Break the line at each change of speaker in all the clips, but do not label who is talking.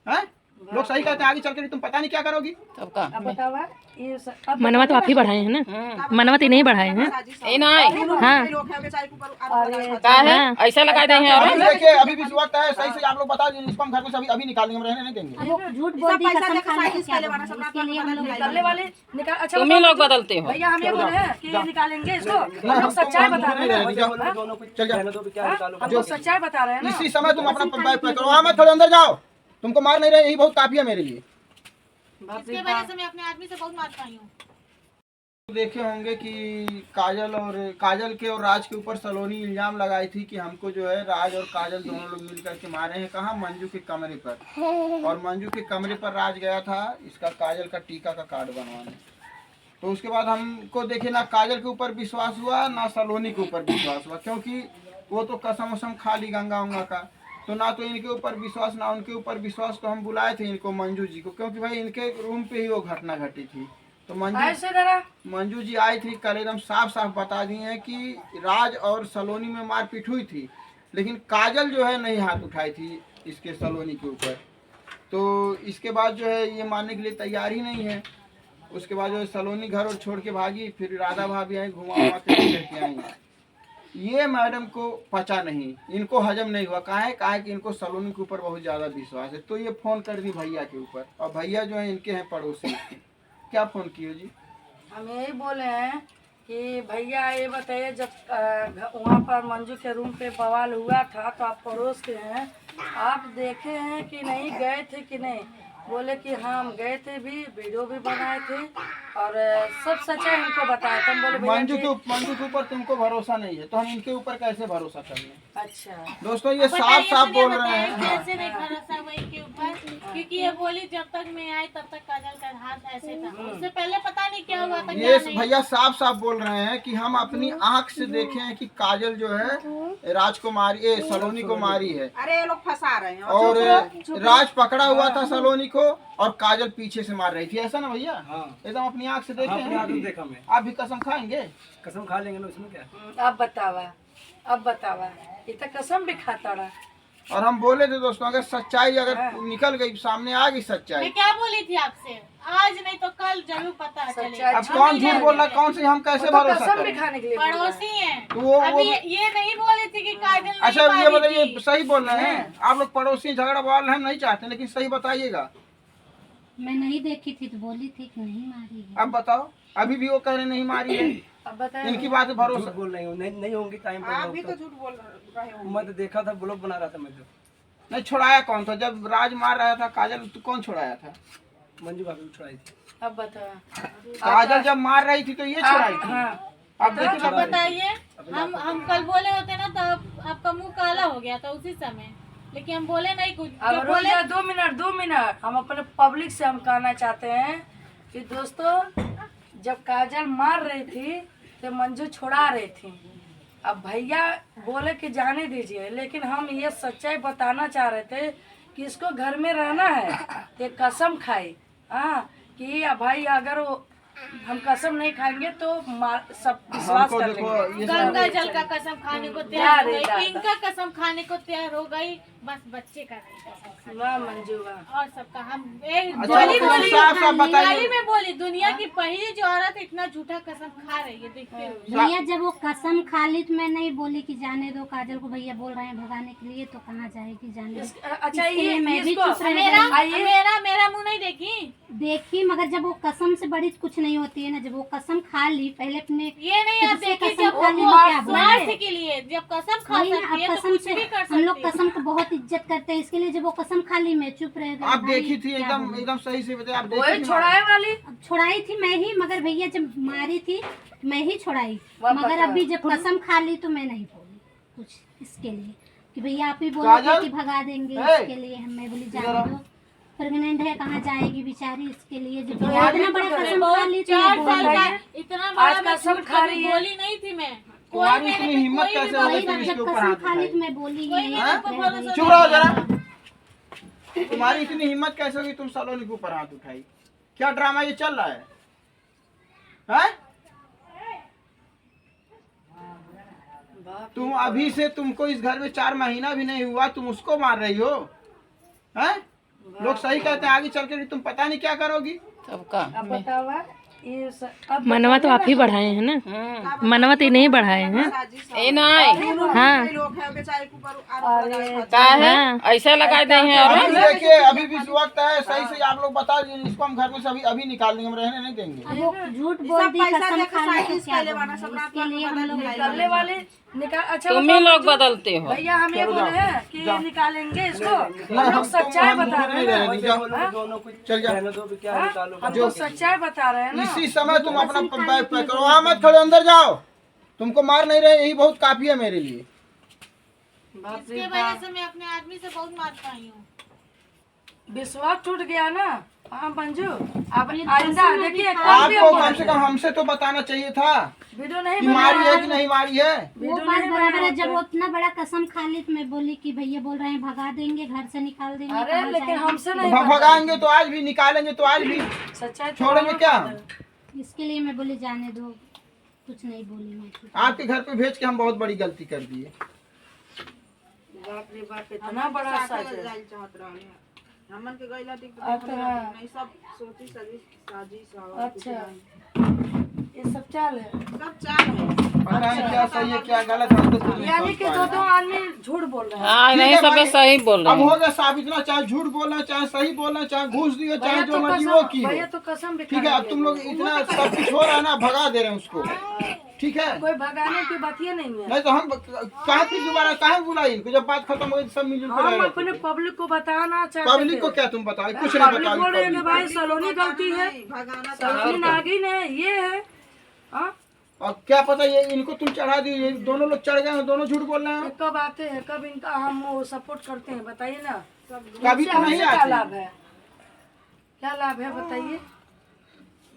हैं? लोग सही कहते हैं, आगे चल कर तुम पता नहीं क्या करोगी।
अब का
मनवा तो आप ही बढ़ाए हैं ना, मनवा तो नहीं बढ़ाए हैं।
ए नहीं
हाँ
का है ऐसा लगा दे हैं और
अभी देखिए अभी भी वक्त है, सही से आप लोग बता दीजिए, इसको हम घर में से अभी निकालेंगे, हम रहने नहीं देंगे।
झूठ बोल दी कसम खाने को क्या बोलेंगे? इसके लिए हम लोग
निकालने वाले निकाल। अच्छा
तुम ही लोग बदलते हो।
भैया हम ये बोले हैं कि निकालेंगे इसको,
नहीं,
हम लोग
हम
सच्चाई
तो
बता रहे हैं
नहीं
ना।
रहेंगे, चल जाओ।
हम लोग सच्चाई बता रहे हैं ना।
इसी समय तुम अपना पैक करो। हाँ मत थोड़े अंदर जाओ, तुमको मार नहीं रहे, यही बहुत काफी है मेरे लिए।
इसके वजह से मैं अपने आदमी से बहुत मार पाई हूँ।
देखे होंगे कि काजल के और राज के ऊपर सलोनी इल्जाम लगाई थी कि हमको जो है राज और काजल दोनों लोग मिलकर के मारे हैं। कहाँ? मंजू के कमरे पर। और मंजू के कमरे पर राज गया था इसका काजल का टीका का कार्ड बनवाने। तो उसके बाद हमको देखे ना काजल के ऊपर विश्वास हुआ ना सलोनी के ऊपर विश्वास हुआ, क्योंकि वो तो कसम वसम खा ली गंगा उंगा का। तो ना तो इनके ऊपर विश्वास ना उनके ऊपर विश्वास। तो हम बुलाए थे इनको, मंजू जी को, क्योंकि भाई इनके रूम पे ही वो घटना घटी थी। तो मंजू जी आई थी, कल एकदम साफ साफ बता दी है कि राज और सलोनी में मारपीट हुई थी, लेकिन काजल जो है नहीं हाथ उठाई थी इसके सलोनी के ऊपर। तो इसके बाद जो है ये मानने के लिए तैयार ही नहीं है। उसके बाद जो है सलोनी घर और छोड़ के भागी, फिर राधा भाभी आई, घुमा उमा के लेके आई। ये मैडम को पचा नहीं, इनको हजम नहीं हुआ। कहा है कि इनको सलोनी के ऊपर बहुत ज़्यादा विश्वास है। तो ये फ़ोन कर दी भैया के ऊपर, और भैया जो है इनके हैं पड़ोसी। क्या फ़ोन किए जी?
हम यही बोले हैं कि भैया ये बताइए, जब वहाँ पर मंजू के रूम पे बवाल हुआ था तो आप पड़ोस के हैं, आप देखे हैं कि नहीं, गए थे कि नहीं? बोले कि हाँ हम गए थे, भी वीडियो भी बनाए थे और सब सच्चाई हमको बताया था। हम बोले
मंजू के ऊपर तुमको भरोसा नहीं है तो हम इनके ऊपर कैसे भरोसा कर लें?
अच्छा
दोस्तों ये साफ साफ बोल रहे हैं।
कैसे नहीं भरोसा हुआ इनके ऊपर, क्योंकि ये बोली जब तक मैं आई तब तक काजल का हाथ ऐसे था, उससे पहले पता नहीं क्या हुआ था।
ये भैया साफ साफ बोल रहे हैं कि हम अपनी आंख से देखे हैं कि काजल जो है राजकुमारी सलोनी को मारी है।
अरे ये लोग फंसा रहे हैं।
और राज पकड़ा हुआ था सलोनी को और काजल पीछे से मार रही थी, ऐसा ना भैया? एकदम अपनी आंख से देखे हैं।
देखा मैं।
आप भी कसम खाएंगे?
कसम खा लेंगे ना, उसमें क्या।
अब बतावा ये तो कसम भी खाता रहा।
और हम बोले थे दोस्तों, अगर सच्चाई अगर निकल गई, सामने आ गई सच्चाई।
मैं क्या बोली थी आपसे, आज नहीं तो कल जरूर पता चलेगा।
अब कौन झूठ बोल रहा, कौन से हम कैसे भरोसा
कसम भी
करें?
खाने के लिए
पड़ोसी हैं।
तो वो
अभी ये नहीं बोली थी कि काजल नहीं
अच्छा ये
मारी
बताइए,
थी।
सही बोल रहे हैं आप लोग? पड़ोसी झगड़ा वाल हम नहीं चाहते, लेकिन सही बताइएगा।
मैं नहीं देखी थी तो बोली थी कि नहीं मारी है।
अब बताओ, अभी भी वो कह रहे नहीं मारी है।
अब बताए
इनकी बात पे भरोसा
बोल रही हूँ, नहीं होंगी टाइम
आप भी
पर।
तो झूठ बोल रहे हो।
मैं तो देखा था, ब्लॉग बना रहा था मैं तो।
नहीं। छुड़ाया कौन था जब राज मार रहा था काजल? तो कौन छुड़ाया था?
मंजू भाभी छुड़ाई थी।
अब बता।
काजल जब मार रही थी तो ये छुड़ाई थी।
हाँ
अब देखिए
अब बताइए, हम कल बोले होते ना तो आपका मुंह काला हो गया था उसी समय, लेकिन हम बोले नहीं कुछ।
अब
जो बोले
2 मिनट हम अपने पब्लिक से हम कहना चाहते हैं कि दोस्तों, जब काजल मार रही थी तो मंजू छुड़ा रही थी। अब भैया बोले कि जाने दीजिए, लेकिन हम ये सच्चाई बताना चाह रहे थे कि इसको घर में रहना है तो कसम खाई। हाँ कि भाई अगर हम कसम नहीं खाएंगे तो सब विश्वास कर लेंगे।
गंगा जल का कसम खाने को तैयार हो गई, इनका कसम खाने को तैयार हो गई, बस बच्चे का नहीं कसम।
वाह मंजू वाह।
और सबका हम
साफ बताइए।
में बोली दुनिया की पहली जो औरत इतना झूठा कसम खा रही है, देखते हो।
भैया जब वो कसम खा ली तो मैं नहीं बोली कि जाने दो काजल को, भैया बोल रहे हैं भगाने के लिए, तो कहाँ जाएगी जाने दो।
अच्छा
इसके लिए मैं भी
इसको-
चुप रह
मेरा मुंह नहीं
देखी, मगर जब वो कसम से बड़ी कुछ नहीं होती है ना। जब वो कसम खा ली, पहले अपने
ये नहीं आप
खुद से
देखिए,
कसम
जब
खा ली
वो
तो क्या बोले?
स्वार्थ के लिए जब कसम खा
वही ना,
सकती है
अब
तो
कसम
कुछ
से
भी कर
हम लोग
सकती है।
कसम को बहुत इज्जत करते हैं, इसके लिए जब वो कसम खा ली मैं चुप रह गई।
आप
भाई,
देखी थी
क्या
एकदम
बोलूं?
एकदम सही से बताइए। आप देखी
वही
थी?
छुड़ाए वाली।
अब छुड़ाई थी मैं ही, मगर भैया जब मारी थी मैं ही छुड़ाई।
वाह
मगर
पता।
अभी जब कसम खा ली तो मैं नहीं बोली कुछ इसके लिए कि भैया आप ही बोले थे कि भगा देंगे। इसके लिए मैं बोली जाने दो, प्रेग्नेंट है, कहाँ जाएगी बेचारी। इसके लिए जब इतना बड़ा कसम खा ली तो
4
मैं
साल
बोल
का
रही।
इतना
आज
बड़ा
कसम
मैं
खा रही है।
बोली नहीं थी मैं।
तुम्हारी इतनी हिम्मत कैसे हो गई
वही
तुम
जब
इसके ऊपर
कसम
हाथ
खा ली तो
उठाई?
मैं बोली
कोई
नहीं।
मेरे ऊपर भरोसा
चुप रहो जरा। तुम्हारी इतनी हिम्मत कैसे होगी तुम सलोनी के ऊपर हाथ उठाई? क्या ड्रामा ये चल रहा है? हैं? तुम अभी से, तुमको इस घर में 4 महीना भी नहीं हुआ, तुम उसको मार रही हो? हैं? लोग सही कहते हैं, आगे चल के तुम पता नहीं क्या करोगी।
सबका
अब बताओ ये अब
मनवा तो आप ही बढ़ाए हैं ना, मनवा तो नहीं बढ़ाए हैं।
ए नहीं
हाँ
लोग है बेचारे के ऊपर आरोप लगाए
का है ऐसे लगाए दे हैं और
अभी देखिए अभी भी वक्त है, सही से आप लोग बता दीजिए, इसको हम घर में से अभी निकाल देंगे, हम रहने नहीं देंगे।
अब वो झूठ बोल दी, कसम खा ली तो क्या बोलें? इसके लिए हम लोग
निकालने वाले निकाल। अच्छा
तुम ही लोग बदलते हो।
भैया हम ये बोले हैं कि ये निकालेंगे इसको,
नहीं,
हम लोग
हम
सच्चाई
तुम
बता रहे हैं
नहीं
ना।
जाओ,
दोनों को
चल जा।
रहने दो भी, क्या निकालो।
हम लोग सच्चाई बता रहे हैं ना।
इसी समय तुम अपना बैग पैक करो, वहाँ मत खड़े, अंदर जाओ, तुमको मार नहीं रहे, यही बहुत काफी है मेरे लिए।
इसके वजह से मैं अपने आदमी से बहुत मार पाई हूँ।
विश्वास टूट गया ना। हाँ मंजू, अब आइंदा देखिए
आपको कम से कम हमसे तो बताना चाहिए था
वीडियो नहीं
कि मारी है कि नहीं मारी है।
वो बात बराबर है। जब वो इतना बड़ा कसम खा ली तो मैं बोली कि भैया बोल रहे हैं भगा देंगे, घर से निकाल देंगे।
अरे
कहाँ
लेकिन
जाएंगे?
हमसे नहीं
भगाएंगे तो आज भी, निकालेंगे तो आज भी,
सच्चाई
छोड़ेंगे क्या?
इसके लिए मैं बोली जाने दो, कुछ नहीं बोली मैं।
आपके घर पे भेज के हम बहुत बड़ी गलती कर दिए।
बाप रे बाप, इतना बड़ा सच है।
चाहत रहे हमन के गइला दिख
अच्छा।
नहीं, सब सोची साजिश और
अच्छा ये सब चाल है,
सब चाल है।
पता नहीं क्या सही है क्या गलत है, हम तो खुद नहीं
यानी
समझ
कि
पा
दो
रहे
दो
हैं।
आदमी झूठ बोल रहे हैं।
हाँ नहीं
ठीक है
सब
भाई।
सही बोल
अब
रहे
हो
हैं।
गया साबित ना, चाहे झूठ बोलना, चाहे सही बोलना, चाहे घूस दिए, चाहे
भैया
जो
तो
मर्जी वो की
कसम,
हो।
भैया तो कसम भी
ठीक है, अब तुम लोग इतना सब कुछ हो रहा है ना, भगा दे रहे हैं उसको। ठीक है,
कोई भगाने की बात ये नहीं है।
नहीं तो हम कहाँ फिर दोबारा कहाँ बुलाई इनको, जब बात खत्म हो गई सब मिलजुल कर
हम
रहे
अपने पब्लिक को बताना चाहते
पब्लिक को
थे।
क्या तुम बताओ, कुछ नहीं
पब्लिक बोल रही है कि
बताओ।
भाई सलोनी गलती है,
भगाना
सलोनी नागिन है, ये है। हाँ?
और क्या पता ये इनको तुम चढ़ा दी, ये दोनों लोग चढ़ गए हैं, दोनों झूठ बोल रहे
ये
हैं।
कब आते हैं, कब इनका हम वो सपोर्ट करते हैं बताइए ना।
कभी तो नहीं
हमसे क्या
आते।
लाभ है, क्या लाभ है बताइए।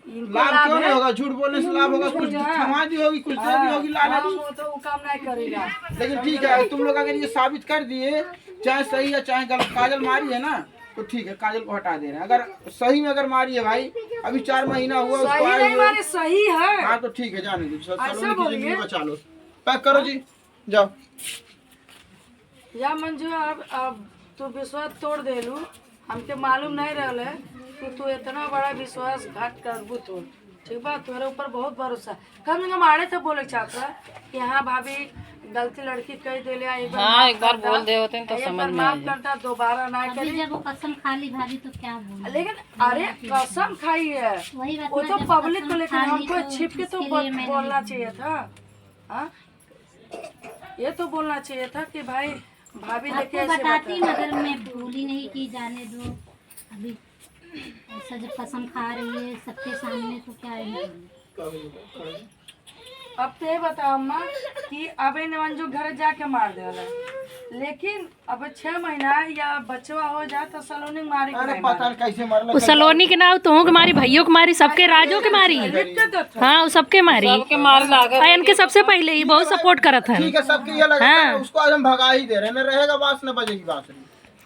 इनको
लाभ क्यों नहीं
है।
होगा, झूठ बोलने से लाभ होगा, कुछ थमा दी होगी, कुछ दे दी होगी लालच।
हाँ, वो तो वो काम नहीं करेगा।
लेकिन ठीक है, तुम लोग अगर ये साबित कर दिए, चाहे सही है चाहे गलत, काजल मारी है ना तो ठीक है, काजल को हटा दे रहे हैं। अगर सही में अगर मारी है भाई, अभी 4 महीना हुआ उसको
सही
आए
नहीं
हुए।
मारे, सही है।
हाँ तो ठीक है, जाने दो, सलोनी की
बोलिए।
जिंदगी बचा लो। पैक करो जी, जाओ।
या मंजू अब तू विश्वास तोड़ देलू, हमके मालूम नहीं रहल है कि तू इतना बड़ा विश्वासघात करबू। तू ठीक बा, तुम्हारे ऊपर बहुत भरोसा। कम से कम आड़े तो बोले चाहता कि हाँ भाभी गलती लड़की कह दे लिया, एक बार
हाँ
माफ
एक बार
करता,
बोल दे होते तो
एक
समझ
बार
में आ
माफ
जाए।
करता, दोबारा ना
अभी
करी।
जब वो कसम खा ली भाभी तो क्या बोले?
लेकिन अरे कसम खाई है
वही बात
वो
ना,
तो
जब
पब्लिक
कसम
को, लेकिन
खा ली
हमको
तो
छिप के तो
इसके लिए मैंने
बोलना
नहीं
चाहिए था। हाँ? ये तो बोलना चाहिए था कि भाई भाभी लेके
आपको
ऐसे
बताती,
बता।
मगर मैं भूली नहीं कि जाने दो। अभी ऐसा जब कसम खा रही है सबके सामने तो क्या है बोलूं?
अब तो ये बताओ अम्मा कि अब इन मंजू घर जाके मार देला, लेकिन अब 6 महीना या बचवा हो जाए तो सलोनी मारी के
अरे
नहीं
पता
मारी।
नहीं कैसे मरल।
वो सलोनी के नाव तो के मारी, भैयों के मारी, सबके राजों के मारी।
लिख के दो तो।
हाँ वो सबके मारी।
सबके मार लागे।
अयन के सबसे पहले ही बहुत सपोर्ट करत हन।
ठीक है, सबके ये लगता है,
हाँ।
उसको आज हम भगा ही दे रहे हैं, न रहेगा बांस न बजेगी बांसुरी।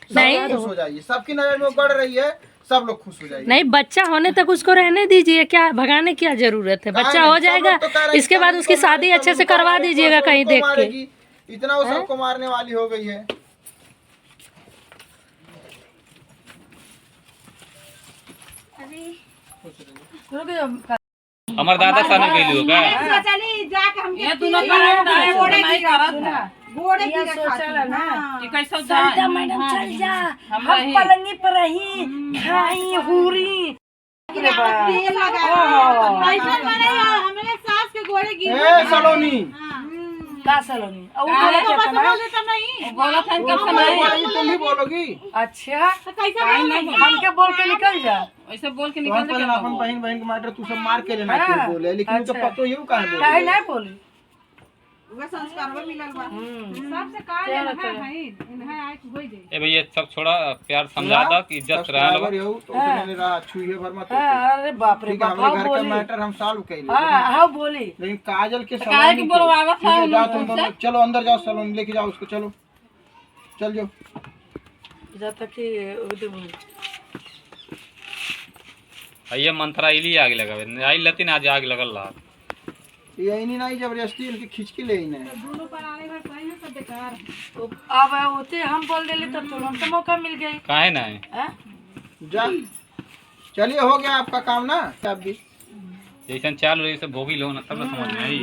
सब
नहीं।
लोग खुश हो जाइए, सबकी नजर में वो गड़ रही है, सब लोग खुश हो जाइए।
नहीं, बच्चा होने तक उसको रहने दीजिए, क्या भगाने की क्या जरूरत है? बच्चा हो जाएगा, इसके बाद उसकी शादी अच्छे से करवा दीजिएगा कहीं देख के।
इतना वो सबको मारने वाली हो गई है।
रुक जाओ।
हमार दादा साने कैली हो का
चली जाके हम
ये दोनों कराए दाए वो नहीं करत है
गोड़े
ये
की
सोचला ना
कि कैसे
चल जा
जाए
मैडम, चल जा,
हम
हम
रही।
पलंगी पर रही खाई हुरी।
तेल लगा
ऐसा मारे हमें सास के गोड़े गिर
ए सलोनी,
का सलोनी और वो बोले क्या था ना?
तो नहीं
बोला था इनका
तुम
नहीं
बोलोगी, तुम भी बोलोगी।
अच्छा
तो कैसे
हमके बोल के निकल जा।
ऐसे बोल के
तो हम
निकल
पहले
के
अपन बहन बहन के मैटर तू सब मार के लेना क्यों बोले, लेकिन उनका
अच्छा।
पतो यूं काहे
काहे
बोले।
नहीं बोली?
वे संस्कार में मिलल बा।
सबसे कहा
चलो,
है भाई इन्हें आए होई दे
ए भैया सब छोड़ा, प्यार समझा दो कि इज्जत से रहना
सब्सक्राइबर यहू तो उतने रहा छुए भर मत होते।
हाँ, अरे बाप रे
ठीक है,
बाप,
हमारे
हाँ
घर का
बोली।
मैटर हम सॉल्व कर लेंगे।
हाँ हाँ बोली।
लेकिन काजल के
काहे
सलोनी
की
के-
बोलवावा
ठीक है,
था
जाओ
उन
तुम दोनों, चलो अंदर जाओ, सलोनी लेके जाओ उसको, चलो चल जाओ।
जब तक कि उधर बोली।
ये मंत्रा इली आग लगावे आई लतिन आज आग लगल ला।
यही नहीं जबरदस्ती इनकी खींच के ले ही नहीं।
दोनों पर आने भर सही है सब बेकार
तो अब होते हम बोल देली तो तुरंत मौका मिल गई।
काहे ना है?
हैं?
जा चलिए, हो गया आपका काम ना। आप भी
जैसे चाल रही से भोगी लो ना तब ना समझ में आई।